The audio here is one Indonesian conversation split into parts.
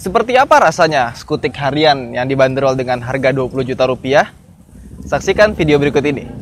Seperti apa rasanya skutik harian yang dibanderol dengan harga 20 juta rupiah? Saksikan video berikut ini.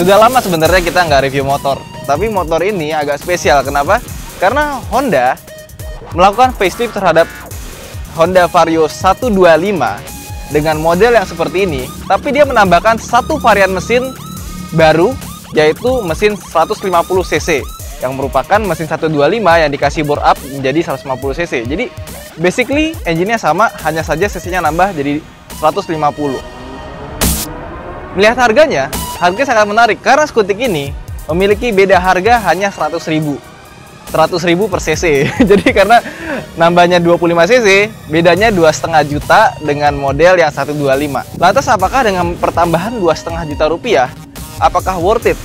Sudah lama sebenarnya kita nggak review motor, tapi motor ini agak spesial. Kenapa? Karena Honda melakukan facelift terhadap Honda Vario 125 dengan model yang seperti ini, tapi dia menambahkan satu varian mesin baru, yaitu mesin 150 cc, yang merupakan mesin 125 yang dikasih bore up menjadi 150 cc. Jadi basically engine-nya sama, hanya saja cc-nya nambah jadi 150. Melihat harganya sangat menarik karena skutik ini memiliki beda harga hanya 100.000 per cc. Jadi karena nambahnya 25 cc, bedanya 2,5 juta dengan model yang 125. Lantas apakah dengan pertambahan 2,5 juta rupiah, apakah worth it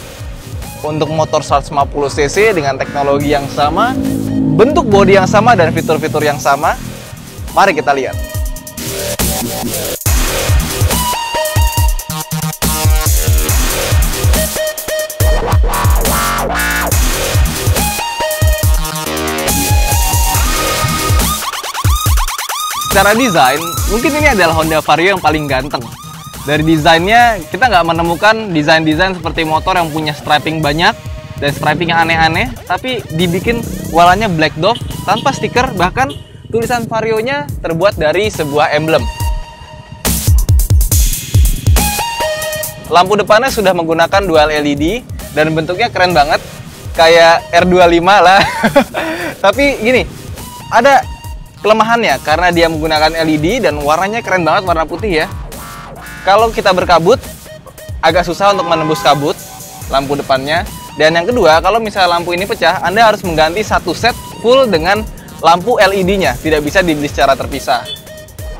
untuk motor 150 cc dengan teknologi yang sama, bentuk bodi yang sama dan fitur-fitur yang sama? Mari kita lihat. Secara desain, mungkin ini adalah Honda Vario yang paling ganteng. Dari desainnya, kita nggak menemukan desain-desain seperti motor yang punya striping banyak dan striping yang aneh-aneh, tapi dibikin warnanya black dove tanpa stiker, bahkan tulisan Vario-nya terbuat dari sebuah emblem. Lampu depannya sudah menggunakan dual LED dan bentuknya keren banget, kayak R25 lah. Tapi gini, ada kelemahannya karena dia menggunakan LED dan warnanya keren banget, warna putih ya. Kalau kita berkabut, agak susah untuk menembus kabut lampu depannya. Dan yang kedua, kalau misalnya lampu ini pecah, Anda harus mengganti satu set full dengan lampu LED-nya, tidak bisa dibeli secara terpisah.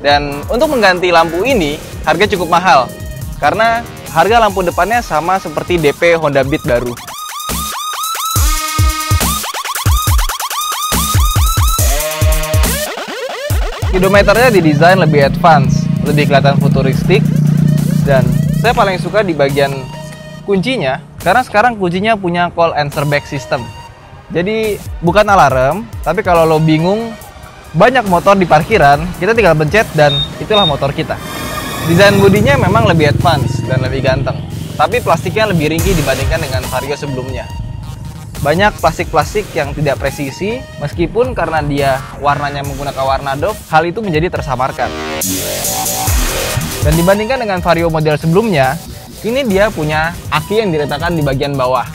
Dan untuk mengganti lampu ini, harga cukup mahal karena harga lampu depannya sama seperti DP Honda Beat baru. Speedometernya didesain lebih advance, lebih kelihatan futuristik, dan saya paling suka di bagian kuncinya, karena sekarang kuncinya punya call answer back system. Jadi bukan alarm, tapi kalau lo bingung banyak motor di parkiran, kita tinggal pencet dan itulah motor kita. Desain bodinya memang lebih advance dan lebih ganteng, tapi plastiknya lebih ringkih dibandingkan dengan Vario sebelumnya. Banyak plastik-plastik yang tidak presisi, meskipun karena dia warnanya menggunakan warna doff, hal itu menjadi tersamarkan. Dan dibandingkan dengan Vario model sebelumnya, ini dia punya aki yang diletakkan di bagian bawah.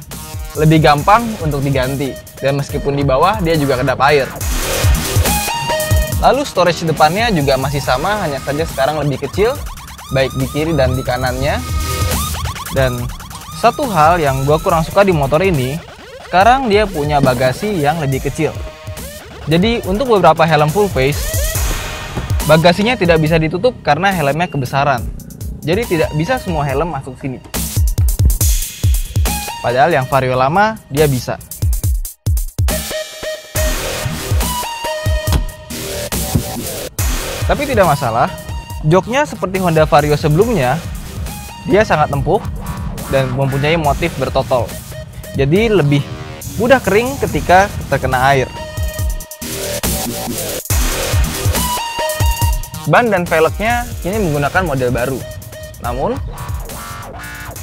Lebih gampang untuk diganti, dan meskipun di bawah, dia juga kedap air. Lalu storage depannya juga masih sama, hanya saja sekarang lebih kecil, baik di kiri dan di kanannya. Dan satu hal yang gue kurang suka di motor ini, sekarang dia punya bagasi yang lebih kecil. Jadi untuk beberapa helm full face, bagasinya tidak bisa ditutup karena helmnya kebesaran. Jadi tidak bisa semua helm masuk sini. Padahal yang Vario lama dia bisa. Tapi tidak masalah, joknya seperti Honda Vario sebelumnya, dia sangat empuk dan mempunyai motif bertotol. Jadi lebih mudah kering ketika terkena air. Ban dan velgnya ini menggunakan model baru. Namun,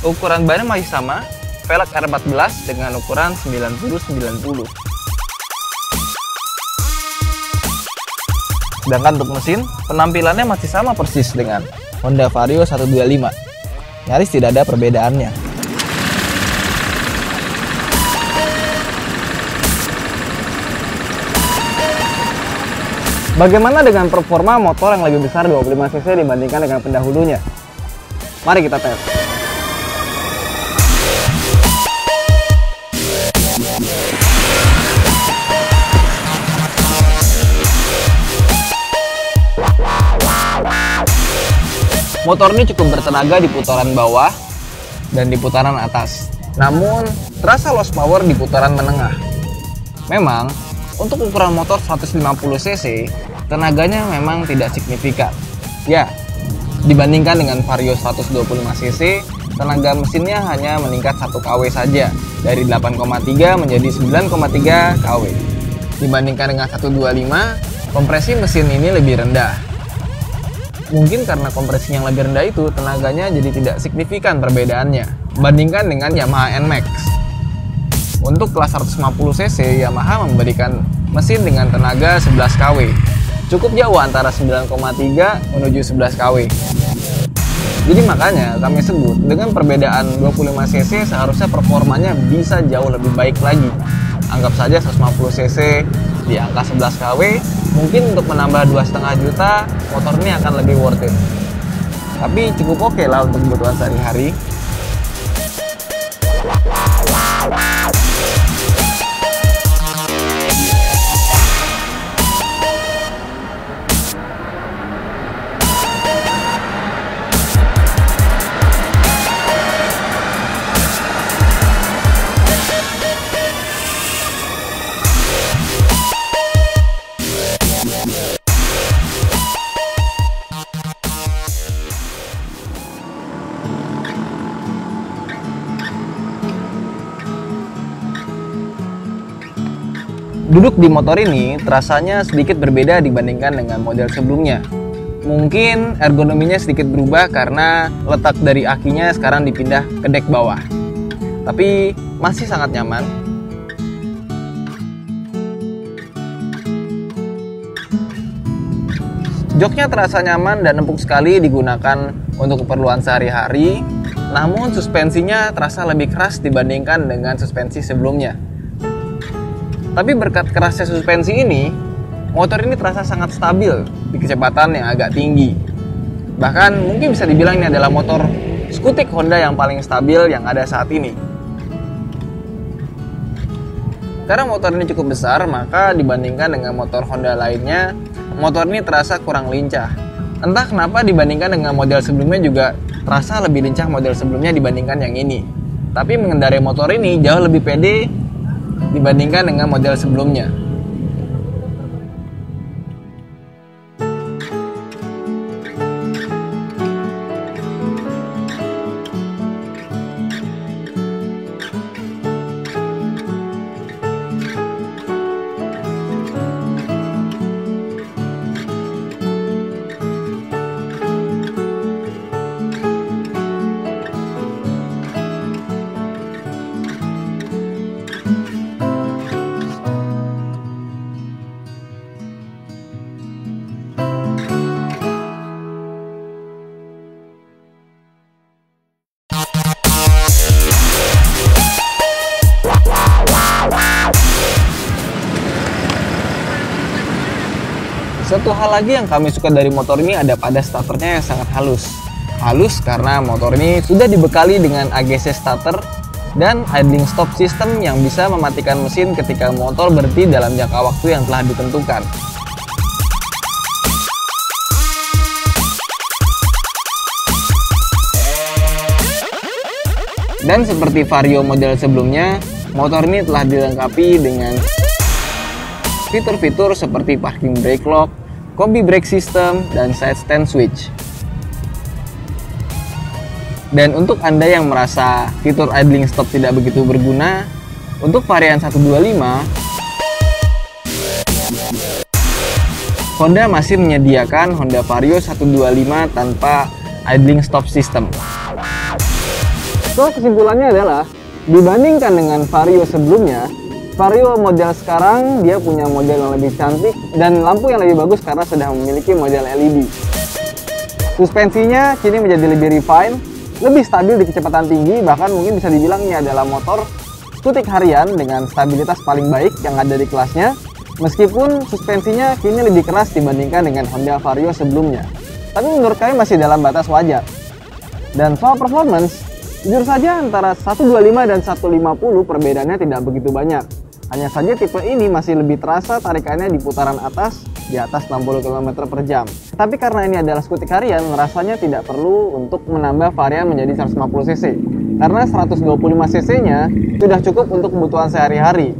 ukuran bannya masih sama, velg R14 dengan ukuran 90-90. Sedangkan untuk mesin, penampilannya masih sama persis dengan Honda Vario 125. Nyaris tidak ada perbedaannya. Bagaimana dengan performa motor yang lebih besar 25 cc dibandingkan dengan pendahulunya? Mari kita tes. Motor ini cukup bertenaga di putaran bawah dan di putaran atas. Namun, terasa lost power di putaran menengah. Memang, untuk ukuran motor 150 cc, tenaganya memang tidak signifikan. Ya, dibandingkan dengan Vario 125 cc, tenaga mesinnya hanya meningkat 1 kW saja, dari 8,3 menjadi 9,3 kW. Dibandingkan dengan 125, kompresi mesin ini lebih rendah. Mungkin karena kompresi yang lebih rendah itu, tenaganya jadi tidak signifikan perbedaannya bandingkan dengan Yamaha NMAX. Untuk kelas 150 cc, Yamaha memberikan mesin dengan tenaga 11 kW. Cukup jauh antara 9,3 menuju 11 kW. Jadi makanya kami sebut dengan perbedaan 25 cc seharusnya performanya bisa jauh lebih baik lagi. Anggap saja 150 cc di angka 11 kW, mungkin untuk menambah 2,5 juta, motor ini akan lebih worth it. Tapi cukup oke lah untuk kebutuhan sehari-hari. Duduk di motor ini terasanya sedikit berbeda dibandingkan dengan model sebelumnya. Mungkin ergonominya sedikit berubah karena letak dari akinya sekarang dipindah ke dek bawah. Tapi masih sangat nyaman. Joknya terasa nyaman dan empuk sekali digunakan untuk keperluan sehari-hari. Namun suspensinya terasa lebih keras dibandingkan dengan suspensi sebelumnya. Tapi berkat kerasnya suspensi ini, motor ini terasa sangat stabil di kecepatan yang agak tinggi. Bahkan mungkin bisa dibilang ini adalah motor skutik Honda yang paling stabil yang ada saat ini. Karena motor ini cukup besar, maka dibandingkan dengan motor Honda lainnya, motor ini terasa kurang lincah. Entah kenapa dibandingkan dengan model sebelumnya juga terasa lebih lincah model sebelumnya dibandingkan yang ini. Tapi mengendarai motor ini jauh lebih pede dibandingkan dengan model sebelumnya. Satu hal lagi yang kami suka dari motor ini ada pada starternya yang sangat halus. Halus karena motor ini sudah dibekali dengan AGC starter dan idling stop system yang bisa mematikan mesin ketika motor berhenti dalam jangka waktu yang telah ditentukan. Dan seperti Vario model sebelumnya, motor ini telah dilengkapi dengan fitur-fitur seperti parking brake lock, combi brake system, dan side stand switch. Dan untuk Anda yang merasa fitur idling stop tidak begitu berguna, untuk varian 125, Honda masih menyediakan Honda Vario 125 tanpa idling stop system. So, kesimpulannya adalah, dibandingkan dengan Vario sebelumnya, Vario model sekarang dia punya model yang lebih cantik dan lampu yang lebih bagus karena sudah memiliki model LED. Suspensinya kini menjadi lebih refine, lebih stabil di kecepatan tinggi, bahkan mungkin bisa dibilang ini adalah motor skutik harian dengan stabilitas paling baik yang ada di kelasnya. Meskipun suspensinya kini lebih keras dibandingkan dengan Honda Vario sebelumnya. Tapi menurut kami masih dalam batas wajar. Dan soal performance, jujur saja antara 125 dan 150 perbedaannya tidak begitu banyak. Hanya saja tipe ini masih lebih terasa tarikannya di putaran atas di atas 60 km per jam. Tapi karena ini adalah skutik harian, rasanya tidak perlu untuk menambah varian menjadi 150 cc. Karena 125 cc-nya sudah cukup untuk kebutuhan sehari-hari.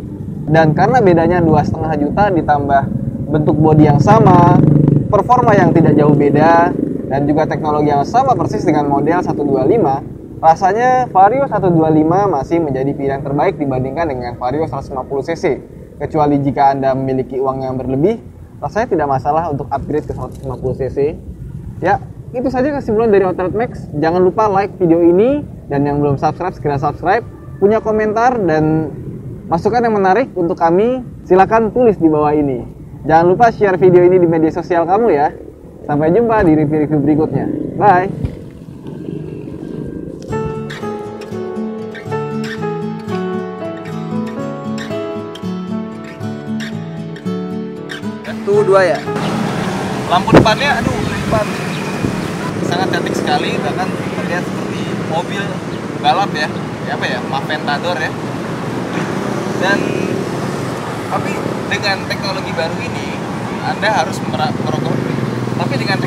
Dan karena bedanya 2,5 juta ditambah bentuk bodi yang sama, performa yang tidak jauh beda, dan juga teknologi yang sama persis dengan model 125, rasanya Vario 125 masih menjadi pilihan terbaik dibandingkan dengan Vario 150 cc. Kecuali jika Anda memiliki uang yang berlebih, rasanya tidak masalah untuk upgrade ke 150 cc. Ya, itu saja kesimpulan dari Outlet Max. Jangan lupa like video ini, dan yang belum subscribe segera subscribe. Punya komentar dan masukan yang menarik untuk kami, silakan tulis di bawah ini. Jangan lupa share video ini di media sosial kamu ya. Sampai jumpa di review-review berikutnya. Bye. Tuh dua ya. Lampu depannya, aduh, depan sangat cantik sekali, bahkan terlihat seperti mobil balap ya. Apa ya, Aventador ya. Dan tapi dengan teknologi baru ini, Anda harus merogoh. Tapi dengan